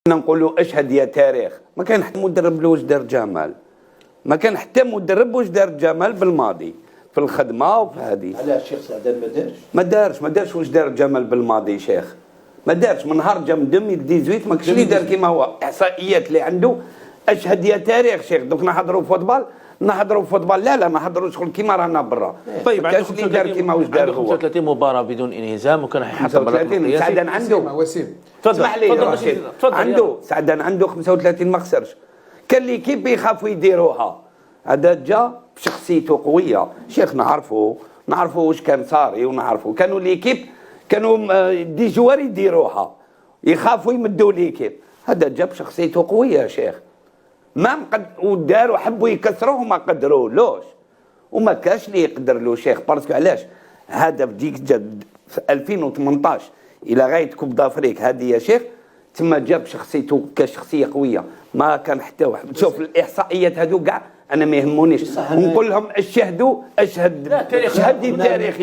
نقولوا اشهد يا تاريخ. ما كان حتى مدرب له واش دار جمال، ما كان حتى مدرب واش دار جمال بالماضي في الخدمه وفي هذه. علاش الشيخ سعدان ما دارش واش دار جمال بالماضي شيخ، ما دارش. من نهار جا من 2018 ما كاش اللي دار كيما هو. احصائيات اللي عنده اشهد يا تاريخ شيخ. دوك نحضروا فوتبال لا نحضروا شغل كيما رانا برا. طيب كاش اللي دار كيما واش دار هو. 35 مباراه بدون انهزام وكان حيحطم بالرقم. سعدان عنده وسيم اسمح لي رشيد، عنده سعدان عنده 35 ما خسرش. كان ليكيب يخافوا يديروها، هذا جا بشخصيته قويه شيخ. نعرفوا واش كان صاري، ونعرفوا كانوا ليكيب كانوا دي جوار يديروها، يخافوا يمدوا ليكيب. هذا جا بشخصيته قويه يا شيخ. ما وداروا حبوا يكسروه وما قدرولوش، وما كاش اللي يقدر له شيخ. باسكو علاش هذا بديك جد في 2018 الى غايه كوب دافريك هذه يا شيخ، تما جاب شخصيته كشخصيه قويه. ما كان حتى واحد. شوف الاحصائيات هذو كاع انا ما يهمونيش، ونقول لهم اشهد التاريخ.